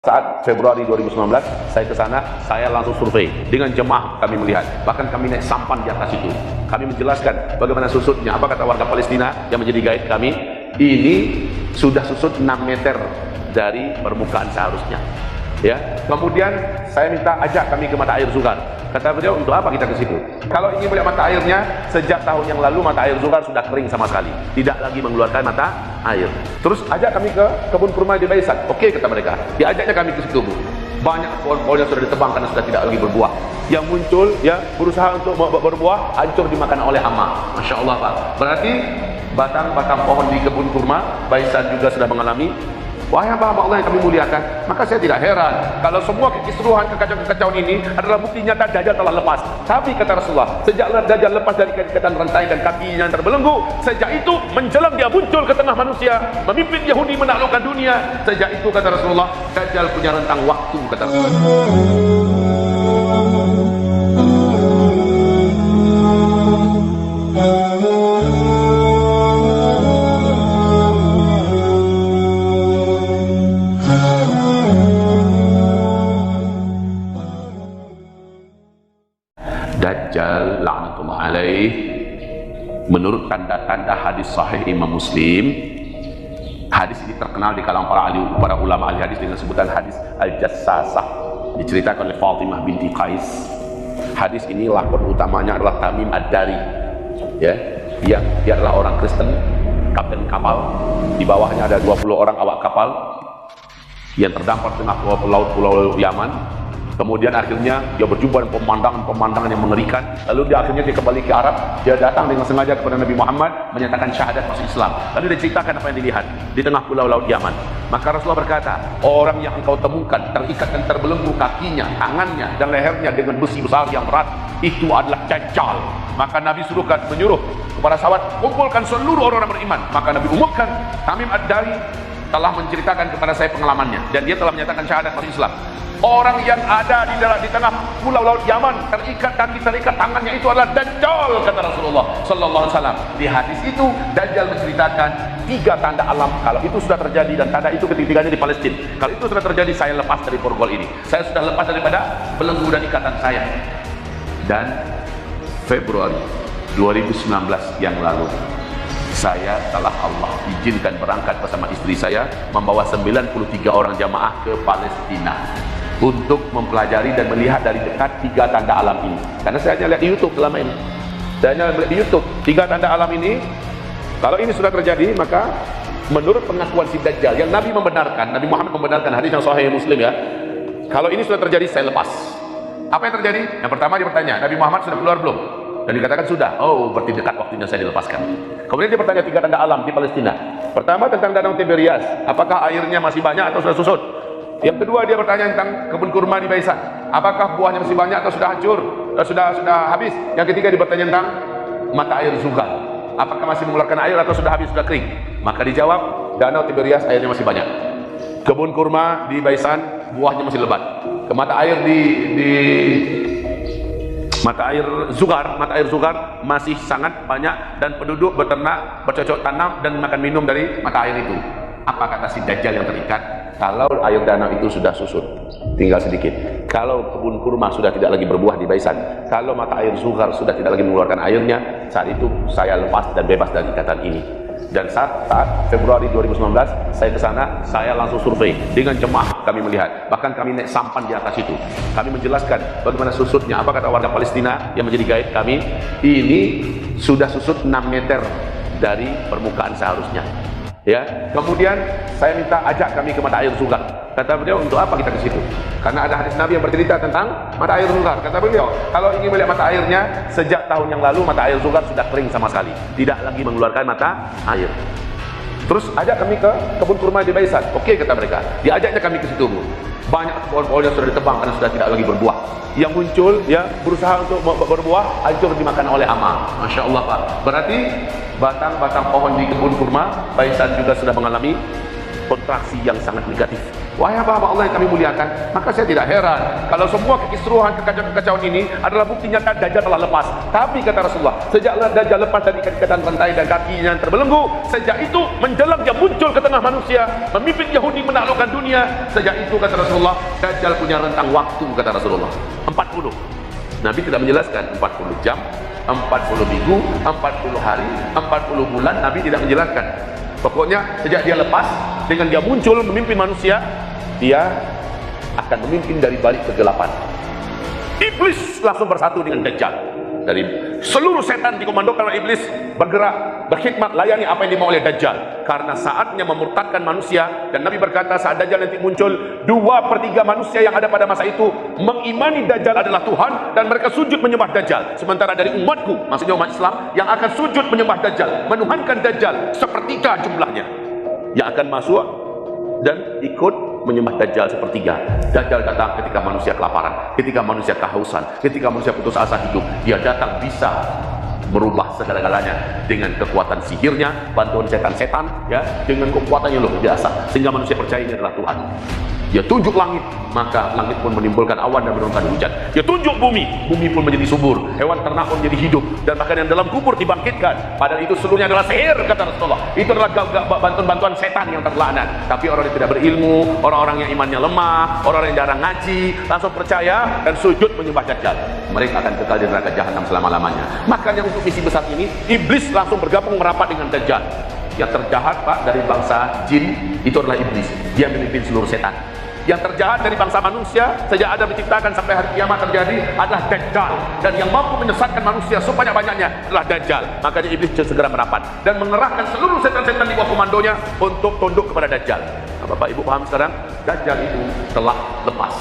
Saat Februari 2019 saya ke sana, saya langsung survei dengan jemaah, kami melihat, bahkan kami naik sampan di atas itu. Kami menjelaskan bagaimana susutnya. Apa kata warga Palestina yang menjadi guide kami? Ini sudah susut 6 meter dari permukaan seharusnya. Ya, kemudian saya minta ajak kami ke mata air Zuhar. Kata beliau, untuk apa kita ke situ? Kalau ingin melihat mata airnya, sejak tahun yang lalu mata air Zuhar sudah kering sama sekali, tidak lagi mengeluarkan mata air. Terus ajak kami ke kebun kurma di Baisan. Oke, kata mereka. Diajaknya kami ke situ, Bu. Banyak pohon-pohon yang sudah ditebang karena sudah tidak lagi berbuah. Yang muncul, ya, berusaha untuk berbuah, hancur dimakan oleh hama. Masya Allah, Pak. Berarti batang-batang pohon di kebun kurma Baisan juga sudah mengalami. Wahai hamba Allah yang kami muliakan, maka saya tidak heran kalau semua kekisruhan, kekacauan ini adalah bukti nyata Dajjal telah lepas. Tapi kata Rasulullah, sejak Dajjal lepas dari ikatan rantai dan kakinya yang terbelenggu, sejak itu menjelang dia muncul ke tengah manusia, memimpin Yahudi menaklukkan dunia. Sejak itu kata Rasulullah, Dajjal punya rentang waktu, kata Rasulullah. Dajjal la'natullah alaih, menurut tanda-tanda hadis sahih Imam Muslim, hadis ini terkenal di kalangan para ulama ahli hadis dengan sebutan hadis Al-Jassasah, diceritakan oleh Fatimah binti Qais. Hadis ini lakon utamanya adalah Tamim Ad-Dari, ya, yang dia adalah orang Kristen, kapten kapal. Di bawahnya ada 20 orang awak kapal yang terdampar tengah pulau Yaman. Kemudian akhirnya dia berjumpa dengan pemandangan yang mengerikan. Lalu dia akhirnya kembali ke Arab. Dia datang dengan sengaja kepada Nabi Muhammad, menyatakan syahadat masuk Islam. Lalu dia ceritakan apa yang dilihat di tengah pulau laut Yaman. Maka Rasulullah berkata, orang yang engkau temukan terikat dan terbelenggu kakinya, tangannya dan lehernya dengan besi besar yang berat, itu adalah Dajjal. Maka Nabi menyuruh kepada sahabat, kumpulkan seluruh orang-orang beriman. Maka Nabi umumkan, Tamim Ad-Dari telah menceritakan kepada saya pengalamannya, dan dia telah menyatakan syahadat masuk Islam. Orang yang ada di tengah pulau laut Yaman, terikat kaki, terikat tangannya, itu adalah Dajjal, kata Rasulullah sallallahu alaihi wasallam. Di hadis itu Dajjal menceritakan 3 tanda alam. Kalau itu sudah terjadi, dan tanda itu ketiga-tiganya di Palestina. Kalau itu sudah terjadi, saya lepas dari borgol ini. Saya sudah lepas daripada belenggu dan ikatan saya. Dan Februari 2019 yang lalu, saya telah Allah izinkan berangkat bersama istri saya, membawa 93 orang jamaah ke Palestina untuk mempelajari dan melihat dari dekat 3 tanda alam ini. Karena saya hanya lihat di YouTube selama ini. Saya hanya lihat di YouTube 3 tanda alam ini. Kalau ini sudah terjadi, maka menurut pengakuan si Dajjal yang Nabi membenarkan, Nabi Muhammad membenarkan, hadis yang sahih Muslim, ya. Kalau ini sudah terjadi, saya lepas. Apa yang terjadi? Yang pertama dia bertanya, Nabi Muhammad sudah keluar belum? Dan dikatakan sudah. Oh, berarti dekat waktunya saya dilepaskan. Kemudian dia bertanya 3 tanda alam di Palestina. Pertama tentang Danau Tiberias, apakah airnya masih banyak atau sudah susut? Yang kedua dia bertanya tentang kebun kurma di Baisan, apakah buahnya masih banyak atau sudah hancur, sudah habis? Yang ketiga dia bertanya tentang mata air Zuhar, apakah masih mengeluarkan air atau sudah habis, sudah kering? Maka dijawab, Danau Tiberias airnya masih banyak. Kebun kurma di Baisan buahnya masih lebat. Ke mata air mata air Zuhar masih sangat banyak, dan penduduk beternak, bercocok tanam dan makan minum dari mata air itu. Apa kata si Dajjal yang terikat? Kalau air danau itu sudah susut, tinggal sedikit. Kalau kebun kurma sudah tidak lagi berbuah di Baisan, kalau mata air Zuhar sudah tidak lagi mengeluarkan airnya, saat itu saya lepas dan bebas dari ikatan ini. Dan saat Februari 2019 saya ke sana, saya langsung survei dengan jemaah, kami melihat, bahkan kami naik sampan di atas itu. Kami menjelaskan bagaimana susutnya. Apa kata warga Palestina yang menjadi guide kami? Ini sudah susut 6 meter dari permukaan seharusnya. Ya, kemudian saya minta ajak kami ke mata air Zuhar. Kata beliau, untuk apa kita ke situ? Karena ada hadis Nabi yang bercerita tentang mata air Zuhar. Kata beliau, kalau ingin melihat mata airnya, sejak tahun yang lalu mata air Zuhar sudah kering sama sekali, tidak lagi mengeluarkan mata air. Terus ajak kami ke kebun kurma di Baisan. Oke, kata mereka. Diajaknya kami ke situ, Bu. Banyak pohon-pohon yang sudah ditebang karena sudah tidak lagi berbuah. Yang muncul, ya, berusaha untuk berbuah, hancur dimakan oleh hama. Masya Allah, Pak. Berarti batang-batang pohon di kebun kurma Baisan juga sudah mengalami kontraksi yang sangat negatif. Wahai hamba Allah yang kami muliakan, maka saya tidak heran kalau semua kekisruhan, kekacauan ini adalah bukti nyata Dajjal telah lepas. Tapi kata Rasulullah, sejaklah Dajjal lepas dari ikatan rantai dan kakinya yang terbelenggu, sejak itu menjelang dia muncul ke tengah manusia, memimpin Yahudi menaklukkan dunia. Sejak itu kata Rasulullah, Dajjal punya rentang waktu, kata Rasulullah, 40. Nabi tidak menjelaskan 40 jam, 40 minggu, 40 hari, 40 bulan. Nabi tidak menjelaskan. Pokoknya sejak dia lepas, dengan dia muncul memimpin manusia, dia akan memimpin dari balik kegelapan. Iblis langsung bersatu dengan Dajjal. Dari seluruh setan dikomandokan oleh iblis, bergerak, berkhidmat, layani apa yang dimau oleh Dajjal. Karena saatnya memurtadkan manusia. Dan Nabi berkata saat Dajjal nanti muncul, 2/3 manusia yang ada pada masa itu mengimani Dajjal adalah Tuhan, dan mereka sujud menyembah Dajjal. Sementara dari umatku, maksudnya umat Islam, yang akan sujud menyembah Dajjal, menuhankan Dajjal, sepertiga jumlahnya yang akan masuk dan ikut menyembah Dajjal sepertiga. Dajjal datang ketika manusia kelaparan, ketika manusia kehausan, ketika manusia putus asa hidup. Dia datang bisa merubah segala-galanya dengan kekuatan sihirnya, bantuan setan-setan, ya, dengan kekuatan yang luar biasa, sehingga manusia percaya ini adalah Tuhan. Dia tunjuk langit, maka langit pun menimbulkan awan dan menurunkan hujan. Dia tunjuk bumi, bumi pun menjadi subur, hewan ternak pun menjadi hidup, dan bahkan yang dalam kubur dibangkitkan. Padahal itu seluruhnya adalah sihir, kata Rasulullah. Itu adalah bantuan-bantuan setan yang terlaknat. Tapi orang yang tidak berilmu, orang-orang yang imannya lemah, orang-orang yang jarang ngaji, langsung percaya dan sujud menyembah Dajjal. Mereka akan kekal di neraka jahanam selama-lamanya. Makanya untuk misi besar ini, iblis langsung bergabung merapat dengan Dajjal. Yang terjahat, Pak, dari bangsa jin itu adalah iblis. Dia memimpin seluruh setan. Yang terjahat dari bangsa manusia sejak Adam diciptakan sampai hari kiamat terjadi adalah Dajjal. Dan yang mampu menyesatkan manusia sebanyak-banyaknya adalah Dajjal. Makanya iblis segera merapat dan mengerahkan seluruh setan-setan di bawah komandonya untuk tunduk kepada Dajjal. Nah, Bapak Ibu paham sekarang? Dajjal itu telah lepas.